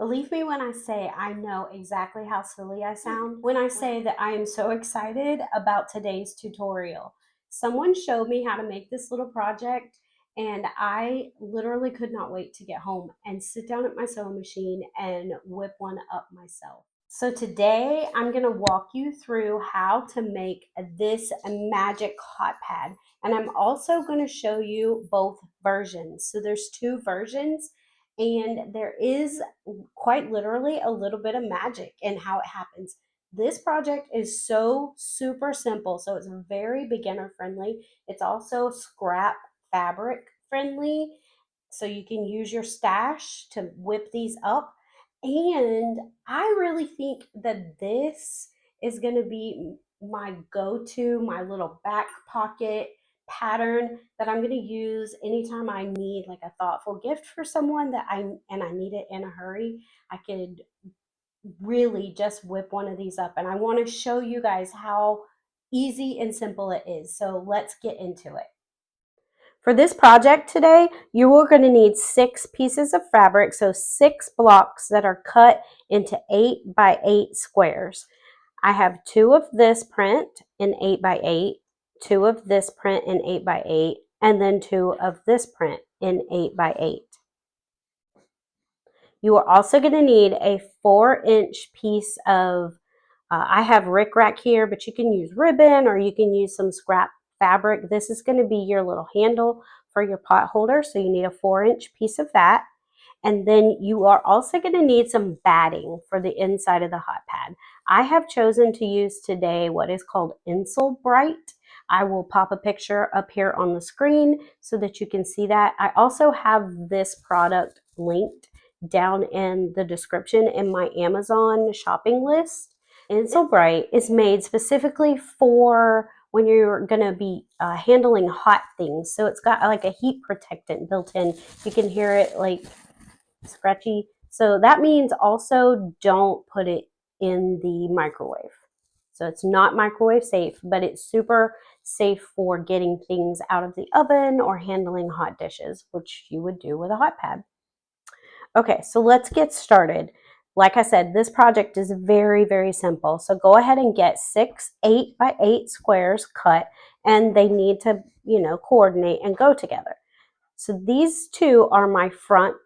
Believe me when I say I know exactly how silly I sound when I say that I am so excited about today's tutorial. Someone showed me how to make this little project and I literally could not wait to get home and sit down at my sewing machine and whip one up myself. So today I'm going to walk you through how to make this magic hot pad. And I'm also going to show you both versions. So there's two versions and there is quite literally a little bit of magic in how it happens. This project is so super simple. So it's very beginner friendly. It's also scrap fabric friendly. So you can use your stash to whip these up. And I really think that this is going to be my go-to, my little back pocket pattern that I'm going to use anytime I need like a thoughtful gift for someone that I need it in a hurry. I could really just whip one of these up, and I want to show you guys how easy and simple it is. So let's get into it. For this project today, you are going to need 6 pieces of fabric, so 6 blocks that are cut into 8 by 8 squares. I have 2 of this print in 8 by 8, 2 of this print in 8 by 8, and then 2 of this print in 8 by 8. You are also going to need a 4-inch piece of, I have rickrack here, but you can use ribbon or you can use some scrap fabric. This is going to be your little handle for your pot holder, so you need a 4-inch piece of that. And then you are also going to need some batting for the inside of the hot pad. I have chosen to use today what is called Insel Bright. I will pop a picture up here on the screen so that you can see that. I also have this product linked down in the description in my Amazon shopping list. Insel Bright is made specifically for when you're going to be handling hot things. So it's got like a heat protectant built in. You can hear it like scratchy. So that means also don't put it in the microwave. So it's not microwave safe, but it's super safe for getting things out of the oven or handling hot dishes, which you would do with a hot pad. Okay, so let's get started. Like I said, this project is very, very simple. So go ahead and get 6 8 by 8 squares cut, and they need to, coordinate and go together. So these 2 are my front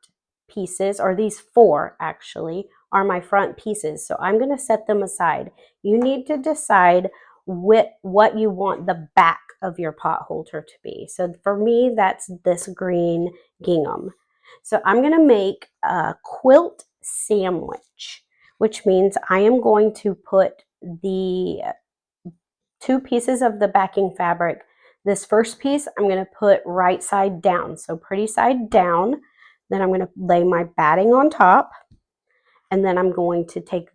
pieces, or these 4 actually are my front pieces. So I'm going to set them aside. You need to decide what you want the back of your pot holder to be. So for me, that's this green gingham. So I'm going to make a quilt sandwich, which means I am going to put the 2 pieces of the backing fabric. This first piece I'm going to put right side down, so pretty side down. Then I'm going to lay my batting on top, and then I'm going to take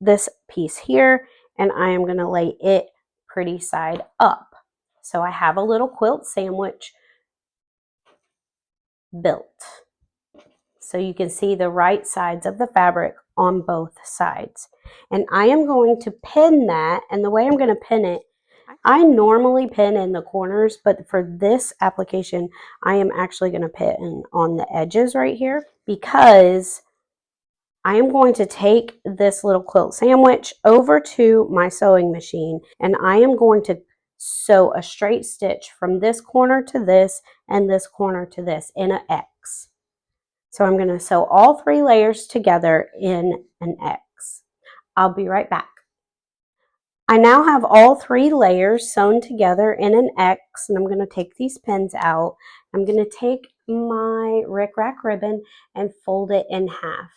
this piece here and I am going to lay it pretty side up. So I have a little quilt sandwich built. So you can see the right sides of the fabric on both sides. And I am going to pin that, and the way I'm going to pin it, I normally pin in the corners, but for this application, I am actually going to pin on the edges right here because I am going to take this little quilt sandwich over to my sewing machine, and I am going to sew a straight stitch from this corner to this and this corner to this in an X. So I'm going to sew all 3 layers together in an X. I'll be right back. I now have all 3 layers sewn together in an X, and I'm going to take these pins out. I'm going to take my rickrack ribbon and fold it in half.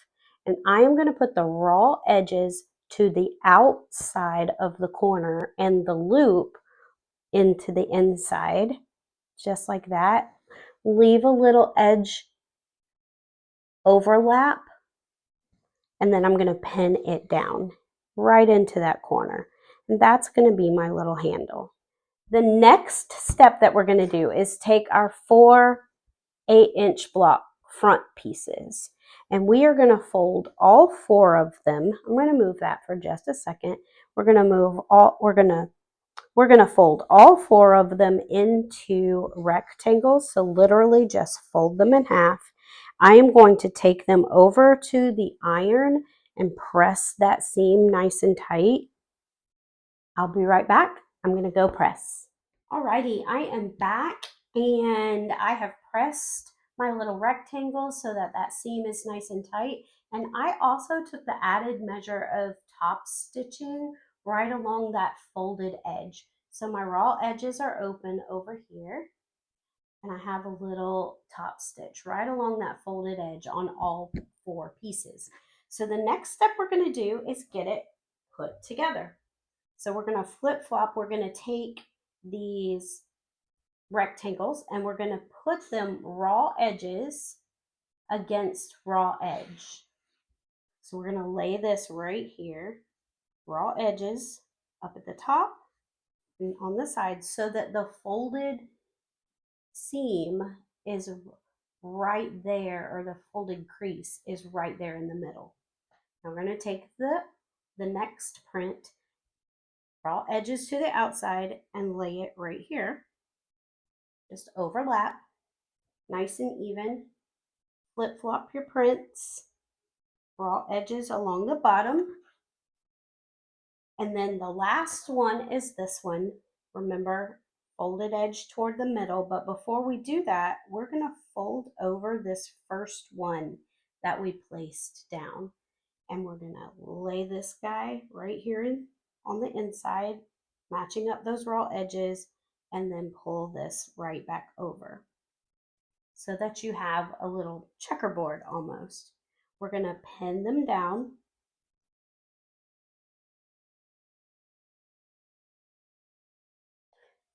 And I am going to put the raw edges to the outside of the corner and the loop into the inside, just like that. Leave a little edge overlap, and then I'm going to pin it down right into that corner. And that's going to be my little handle. The next step that we're going to do is take our 4 8-inch block front pieces, and we are going to fold all 4 of them. I'm going to move that for just a second. We're going to fold all 4 of them into rectangles. So literally just fold them in half. I am going to take them over to the iron and press that seam nice and tight. I'll be right back. I'm going to go press. Alrighty, I am back and I have pressed my little rectangle so that that seam is nice and tight. And I also took the added measure of top stitching right along that folded edge. So my raw edges are open over here and I have a little top stitch right along that folded edge on all 4 pieces. So the next step we're going to do is get it put together. So we're going to flip flop, we're going to take these rectangles and we're going to put them raw edges against raw edge. So we're going to lay this right here, raw edges up at the top and on the sides so that the folded seam is right there, or the folded crease is right there in the middle. Now we're going to take the next print, raw edges to the outside, and lay it right here. Just overlap, nice and even. Flip flop your prints, raw edges along the bottom. And then the last one is this one. Remember, folded edge toward the middle, but before we do that, we're going to fold over this first one that we placed down. And we're going to lay this guy right here on the inside, matching up those raw edges, and then pull this right back over so that you have a little checkerboard almost. We're going to pin them down.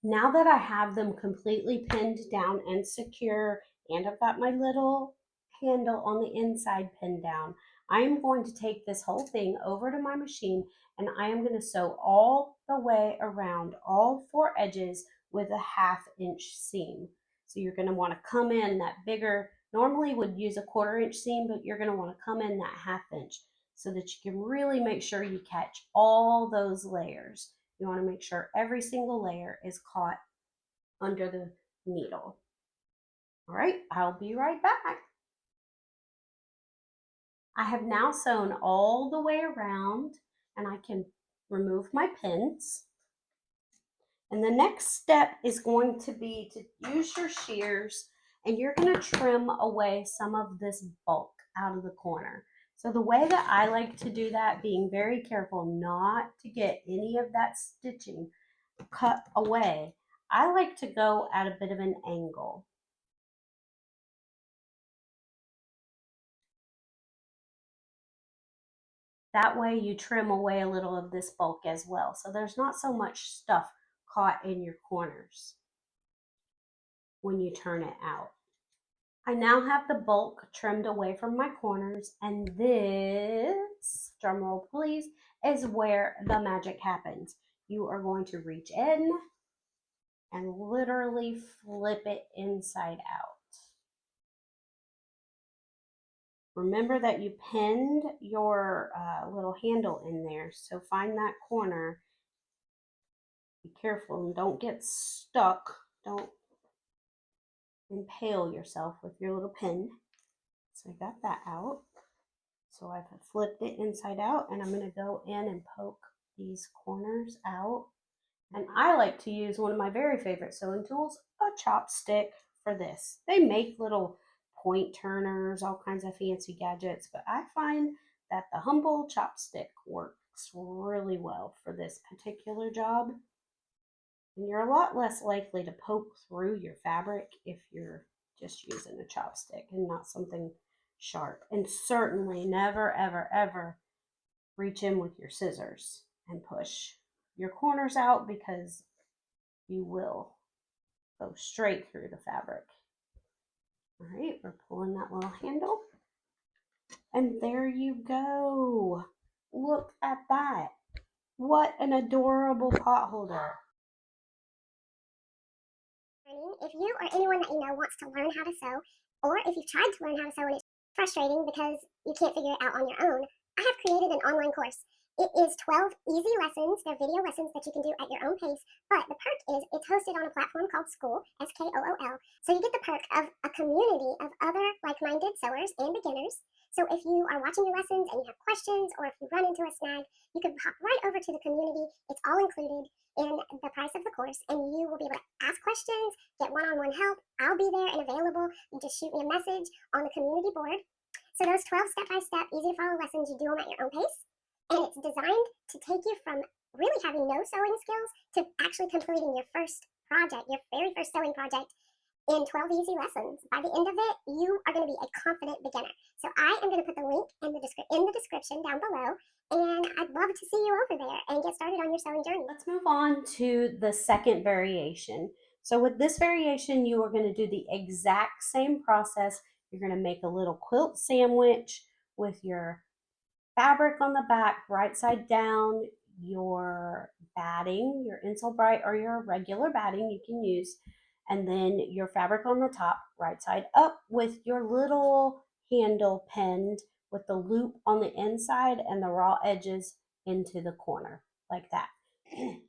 Now that I have them completely pinned down and secure, and I've got my little handle on the inside pinned down, I am going to take this whole thing over to my machine and I am going to sew all the way around all 4 edges with a 1/2 inch seam. So you're going to want to come in that bigger, normally would use a 1/4 inch seam, but you're going to want to come in that 1/2 inch so that you can really make sure you catch all those layers. You want to make sure every single layer is caught under the needle. All right, I'll be right back. I have now sewn all the way around and I can remove my pins. And the next step is going to be to use your shears and you're going to trim away some of this bulk out of the corner. So the way that I like to do that, being very careful not to get any of that stitching cut away, I like to go at a bit of an angle. That way you trim away a little of this bulk as well. So there's not so much stuff caught in your corners when you turn it out. I now have the bulk trimmed away from my corners, and this, drum roll please, is where the magic happens. You are going to reach in and literally flip it inside out. Remember that you pinned your little handle in there, so find that corner. Be careful and don't get stuck. Don't impale yourself with your little pin. So I got that out. So I've flipped it inside out and I'm going to go in and poke these corners out. And I like to use one of my very favorite sewing tools, a chopstick, for this. They make little point turners, all kinds of fancy gadgets, but I find that the humble chopstick works really well for this particular job. And you're a lot less likely to poke through your fabric if you're just using a chopstick and not something sharp. And certainly never, ever, ever reach in with your scissors and push your corners out because you will go straight through the fabric. All right, we're pulling that little handle. And there you go. Look at that. What an adorable pot holder. If you or anyone that you know wants to learn how to sew, or if you've tried to learn how to sew and it's frustrating because you can't figure it out on your own, I have created an online course. It is 12 easy lessons. They're video lessons that you can do at your own pace. But the perk is it's hosted on a platform called School, Skool. So you get the perk of a community of other like-minded sewers and beginners. So if you are watching your lessons and you have questions, or if you run into a snag, you can hop right over to the community. It's all included in the price of the course, and you will be able to ask questions, get one-on-one help. I'll be there and available. You just shoot me a message on the community board. So those 12 step-by-step, easy-to-follow lessons, you do them at your own pace. And it's designed to take you from really having no sewing skills to actually completing your first project, your very first sewing project, in 12 easy lessons. By the end of it, you are going to be a confident beginner. So I am going to put the link in the description down below, and I'd love to see you over there and get started on your sewing journey. Let's move on to the second variation. So with this variation, you are going to do the exact same process. You're going to make a little quilt sandwich with your fabric on the back, right side down, your batting, your Insole Bright or your regular batting you can use, and then your fabric on the top, right side up, with your little handle pinned with the loop on the inside and the raw edges into the corner, like that.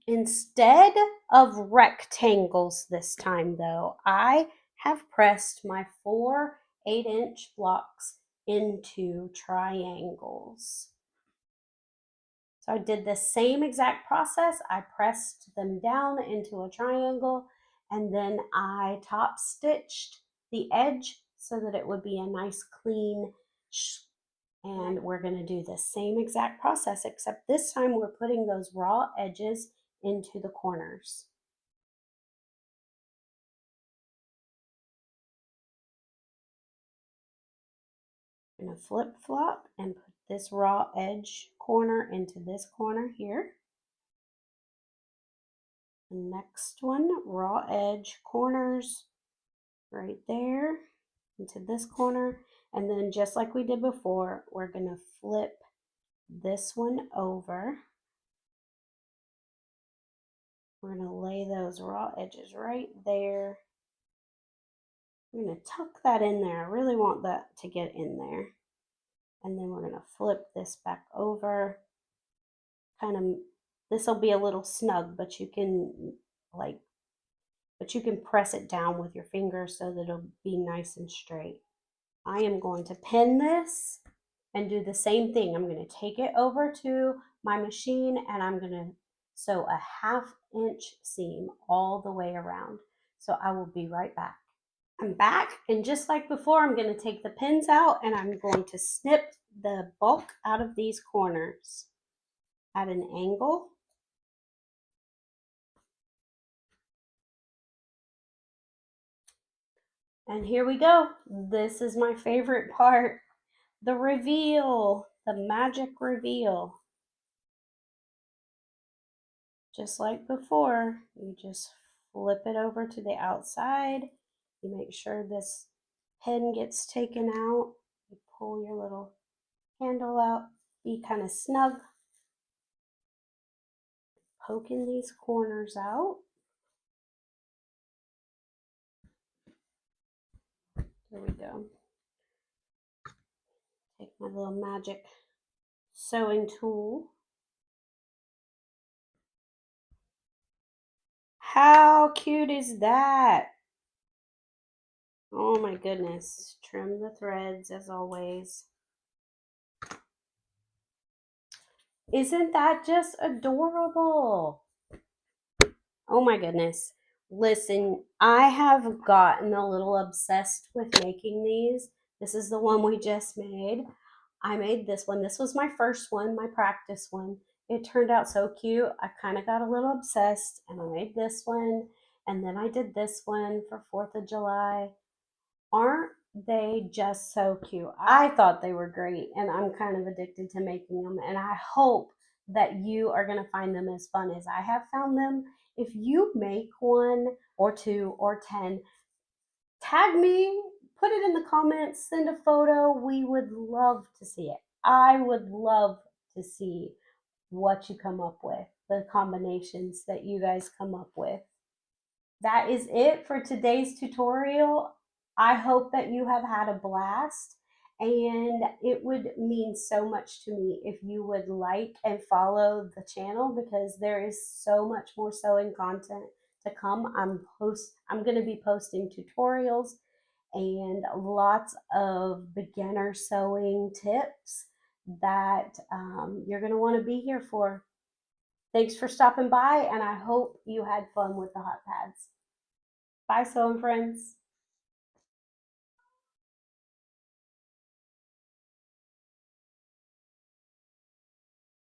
Instead of rectangles this time, though, I have pressed my 4 8-inch blocks into triangles. So I did the same exact process. I pressed them down into a triangle, and then I top stitched the edge so that it would be a nice clean and we're going to do the same exact process, except this time we're putting those raw edges into the corners. I'm going to flip flop and put this raw edge corner into this corner here. The next one, raw edge corners right there into this corner. And then just like we did before, we're going to flip this one over. We're going to lay those raw edges right there. I'm going to tuck that in there. I really want that to get in there. And then we're going to flip this back over. Kind of, this will be a little snug, but you can press it down with your fingers so that it'll be nice and straight. I am going to pin this and do the same thing. I'm going to take it over to my machine and I'm going to sew a 1/2 inch seam all the way around. So I will be right back. I'm back, and just like before, I'm going to take the pins out and I'm going to snip the bulk out of these corners at an angle. And here we go. This is my favorite part, the reveal, the magic reveal. Just like before, you just flip it over to the outside. You make sure this pin gets taken out. You pull your little handle out, be kind of snug. Poking these corners out. There we go. Take my little magic sewing tool. How cute is that? Oh my goodness. Trim the threads as always. Isn't that just adorable? Oh my goodness. Listen, I have gotten a little obsessed with making these. This is the one we just made. I made this one. This was my first one, my practice one. It turned out so cute. I kind of got a little obsessed and I made this one. And then I did this one for 4th of July. Aren't they just so cute? I thought they were great and I'm kind of addicted to making them. And I hope that you are going to find them as fun as I have found them. If you make 1 or 2 or 10, tag me, put it in the comments, send a photo. We would love to see it. I would love to see what you come up with, the combinations that you guys come up with. That is it for today's tutorial. I hope that you have had a blast And it would mean so much to me if you would like and follow the channel, because there is so much more sewing content to come. I'm going to be posting tutorials and lots of beginner sewing tips that you're going to want to be here for. Thanks for stopping by, and I hope you had fun with the hot pads. Bye, sewing friends.